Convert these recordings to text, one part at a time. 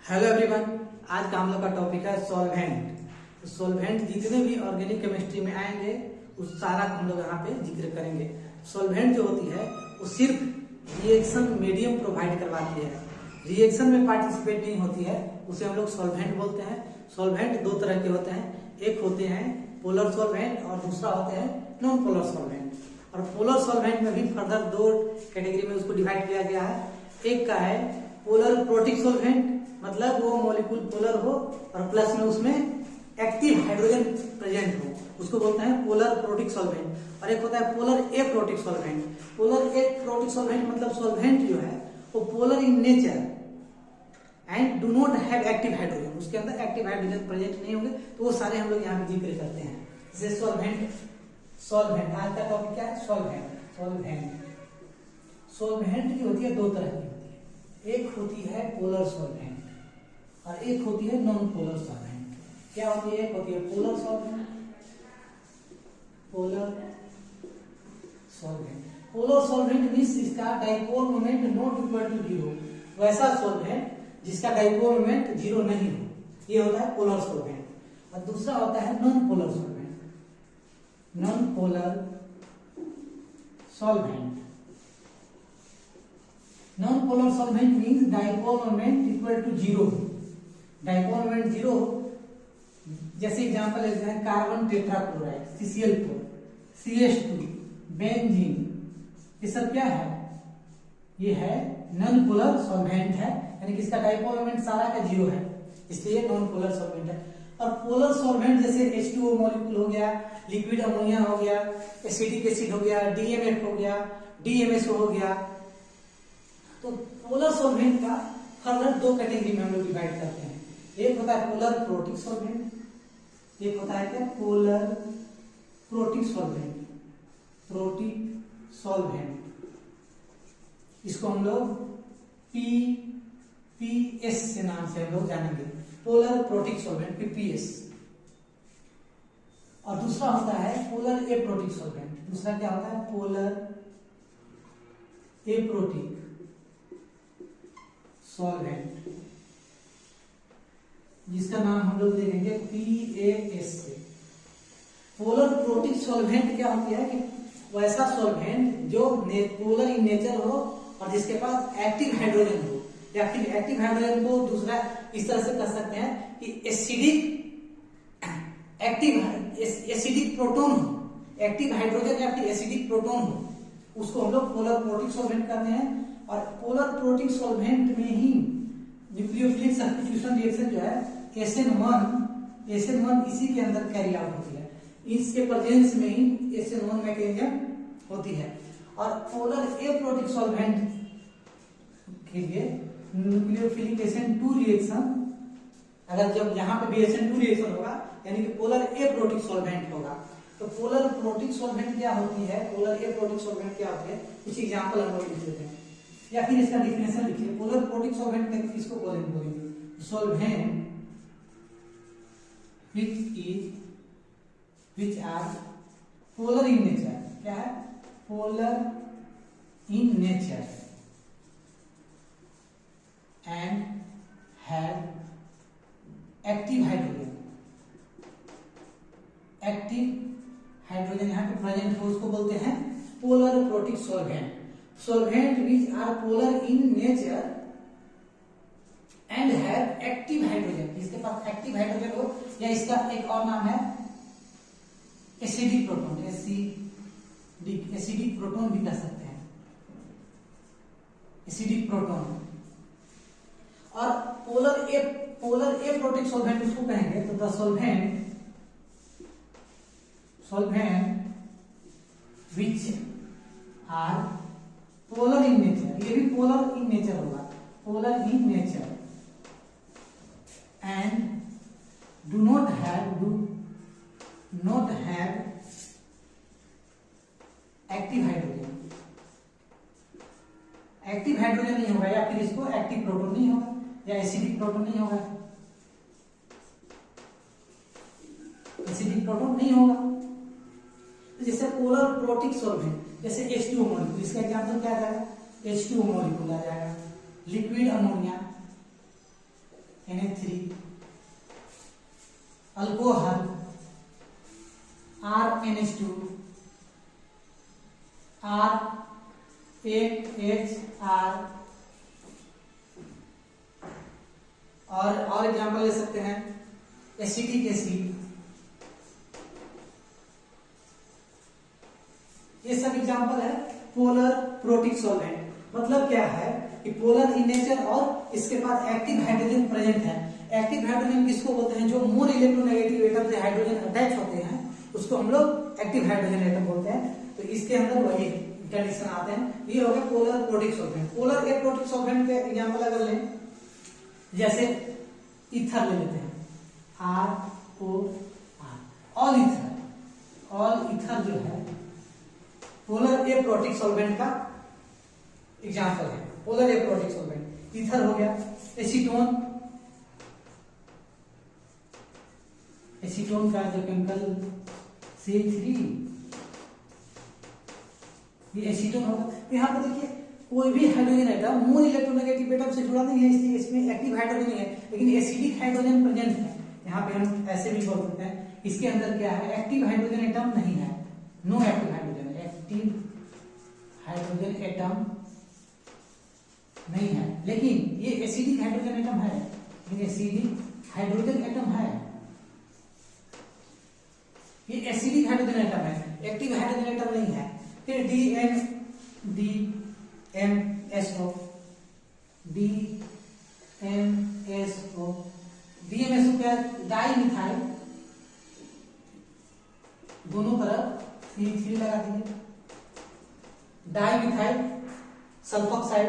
Hello everyone, आज का हम लोग का टॉपिक है सॉल्वेंट। तो सॉल्वेंट जितने भी ऑर्गेनिक केमिस्ट्री में आएंगे उस सारा हम लोग यहाँ पे जिक्र करेंगे। सॉल्वेंट जो होती है वो सिर्फ रिएक्शन मीडियम प्रोवाइड करवाती है, रिएक्शन में पार्टिसिपेट नहीं होती है, उसे हम लोग सॉल्वेंट बोलते हैं। सॉल्वेंट दो तरह के होते हैं, एक होते हैं पोलर सॉल्वेंट और दूसरा होते हैं नॉन पोलर सॉल्वेंट। और पोलर सॉल्वेंट में भी फर्दर दो कैटेगरी में उसको डिवाइड किया गया है। एक का है पोलर प्रोटिक सॉल्वेंट, मतलब वो मॉलिक्यूल पोलर हो और प्लस में उसमें एक्टिव हाइड्रोजन प्रेजेंट हो, उसको बोलते हैं पोलर प्रोटिक सॉल्वेंट। और एक होता है पोलर ए प्रोटिक सॉल्वेंट। पोलर ए प्रोटिक सॉल्वेंट मतलब सॉल्वेंट जो है वो polar in nature and do not have active hydrogen, उसके अंदर एक्टिव हाइड्रोजन प्रेजेंट नहीं होंगे, तो वो सारे हम लोग यहाँ पे जिक्र करते हैं। जैसे सॉल्वेंट आज का टॉपिक क्या है? सॉल्वेंट की होती है दो तरह की होती है, एक होती है पोलर सॉल्वेंट और एक होती है नॉन पोलर सॉल्वेंट। क्या होती है? एक होती है polar solvent, polar solvent means इसका dipole moment not equal to zero, वैसा सॉल्वेंट जिसका डाइपोल मोमेंट जीरो नहीं हो, ये होता है पोलर सॉल्वेंट। और दूसरा होता है non polar solvent. Non polar solvent means dipole moment equal to zero, dipole moment zero. जैसे एग्जांपल लेते हैं carbon tetrachloride CCl4, CH2, benzene, ये सब क्या है? ये है नॉन पोलर सॉल्वेंट है, यानी कि इसका डाइपोल मोमेंट सारा का जीरो है, इसलिए नॉन पोलर सॉल्वेंट है। और पोलर सॉल्वेंट जैसे H2O मॉलिक्यूल हो गया, लिक्विड अमोनिया हो गया, एसिडिक एसिड हो गया, DMF हो गया, DMSO हो गया। तो पोलर सॉल्वेंट का फर्दर दो कैटेगरी में हम लोग डिवाइड करते हैं। एक होता है पोलर प्रोटिक सॉल्वेंट, एक होता है क्या? Polar protic solvent. इसको हम लोग PPS से नाम से हम लोग जानेंगे, पोलर प्रोटिक सॉल्वेंट PPS। और दूसरा होता है पोलर ए प्रोटिक सॉल्वेंट। दूसरा क्या होता है? पोलर ए प्रोटिक सॉल्वेंट, जिसका नाम हम लोग देखेंगे PAS से। पोलर प्रोटिक सॉल्वेंट क्या होती है कि वैसा सॉल्वेंट जो पोलर इन नेचर हो और जिसके पास एक्टिव हाइड्रोजन हो, या फिर एक्टिव हाइड्रोजन को दूसरा इस तरह से कह सकते हैं कि एसिडिक प्रोटॉन हो, एक्टिव हाइड्रोजन या फिर एसिडिक प्रोटॉन हो, उसको हम लोग पोलर प्रोटिक सॉल्वेंट कहते हैं। और पोलर प्रोटिक सॉल्वेंट में ही न्यूक्लियोफिलिक सब्स्टिट्यूशन रिएक्शन जो है SN1 इसी के अंदर कैरी आउट होती है, इसके प्रेजेंस में ही SN1 मैकेनिज्म होती है। और पोलर ए प्रोटिक सॉल्वेंट के लिए न्यूक्लियोफिलिक SN2 रिएक्शन, अगर जब यहाँ पे भी SN2 रिएक्शन होगा यानी कि पोलर ए प्रोटिक सॉल्वेंट होगा। तो पोलर प्रोटिक सॉल्वेंट क्या होती है, पोलर ए प्रोटिक सॉल्वेंट क्या होती है, कुछ एग्जांपल हम लोग लिख लेते हैं या फिर इसका डिफिनेशन लिखिए। पोलर प्रोटिक सॉल्वेंट किसको बोलेंगे? Solvent which are polar in nature। क्या है? polar in nature and have active hydrogen। यहाँ पे प्रेजेंट हो, उसको बोलते हैं polar protic solvent. Solvent which are polar in nature and have active hydrogen, जिसके पास एक्टिव हाइड्रोजन हो, या इसका एक और नाम है एसिडिक प्रोटॉन, एसिडिक प्रोटॉन भी कह सकते हैं, एसिडिक प्रोटॉन। और पोलर ए प्रोटिक सॉल्वेंट उसको कहेंगे तो the solvent which are polar in nature, ये भी पोलर इन नेचर होगा, polar in nature and do not have active hydrogen. Active hydrogen नहीं होगा, या फिर इसको एक्टिव प्रोटॉन नहीं होगा, या एसिडिक प्रोटॉन नहीं होगा, एसिडिक प्रोटॉन नहीं होगा। तो जैसे पोलर प्रोटिक सॉल्वेंट जैसे H2O मॉलिक्यूल, इसका एग्जांपल क्या आ जाएगा? H2O मॉलिक्यूल आ जाएगा, liquid ammonia, Na3, alcohol RNH2, R8HR, और एग्जांपल ले सकते हैं एसिटिक एसिड। ये सब एग्जांपल है पोलर प्रोटिक सॉल्वेंट। मतलब क्या है कि पोलर इन नेचर और इसके पास एक्टिव हाइड्रोजन प्रेजेंट है। एक्टिव हाइड्रोजन किसको बोलते हैं? जो मोर इलेक्ट्रोनेगेटिव एटम से हाइड्रोजन अटैच होते हैं उसको हम लोग एक्टिव हाइड्रोजन एटम बोलते हैं। तो इसके अंदर वही कंडीशन आते हैं। ये हो गया polar protic solvent. Polar aprotic solvent के एग्जांपल अगर लें, जैसे ईथर ले लेते हैं, ROR, all ether. All ether जो है पोलर एप्रोटिक सॉल्वेंट का एग्जांपल है। पोलर एप्रोटिक सॉल्वेंट ईथर हो गया। एसीटोन, एसीटोन का जो केमिकल C3, ये एसीटोन होगा। तो यहाँ पर देखिए कोई भी hydrogen atom more electronegative atom से जुड़ा नहीं है, इसलिए इसमें एक्टिव हाइड्रोजन नहीं है, लेकिन एसिडिक हाइड्रोजन प्रेजेंट है। यहाँ पे हम ऐसे भी बोल सकते हैं इसके अंदर क्या है? एक्टिव हाइड्रोजन एटम नहीं है, no active hydrogen. Active hydrogen atom नहीं है, लेकिन ये एसिडिक हाइड्रोजन एटम है। लेकिन एसिडिक हाइड्रोजन एटम है, ये एसिडिक हाइड्रोजन एटम है, एक्टिव हाइड्रोजन एटम नहीं है। फिर DMSO, DMSO क्या? डाई मिथाइल, दोनों तरफ C3 लगा दीजिए। डाई मिथाइल सल्फोक्साइड,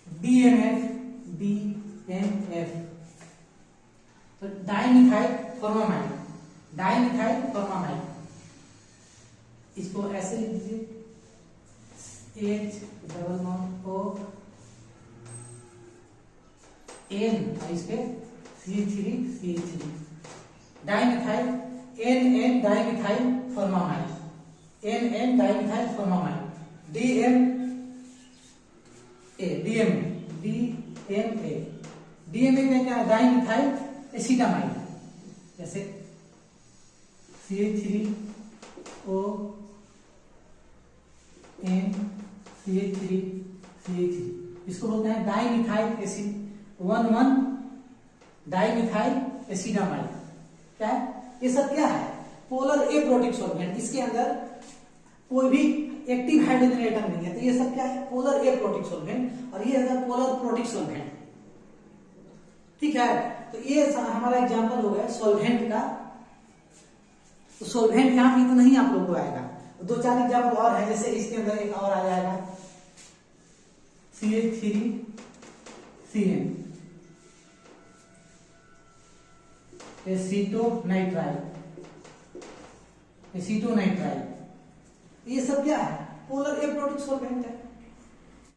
DMF, तो डाइमिथाइल फॉर्मामाइड, डाइमिथाइल फॉर्मामाइड, इसको ऐसे लिख दीजिए H और इसके C3 dimethyl NN dimethyl formamide, NN dimethyl formamide, DMA में क्या? डाइमिथाइल एसिटामाइड, जैसे CH3ON, इसको बोलते हैं डाइमिथाइल एसिड 1,1 डाइमिथाइल एसिटामाइड। क्या है ये सब? क्या है? Polar aprotic solvent. इसके अंदर कोई भी एक्टिव हाइड्रोजन एटम नहीं है, तो ये सब क्या है? Polar aprotic solvent. और ये है पोलर प्रोटिक सॉल्वेंट। ठीक है, तो ये हमारा एग्जांपल हो गया सॉल्वेंट का। तो सॉल्वेंट यहाँ पे तो नहीं आप लोग को आएगा, 2-4 एग्जांपल और है। जैसे इसके अंदर एक और आ जाएगा CH3CN, एसीटोनाइट्राइल, ये सब क्या है? पोलर एप्रोटिक सॉल्वेंट है।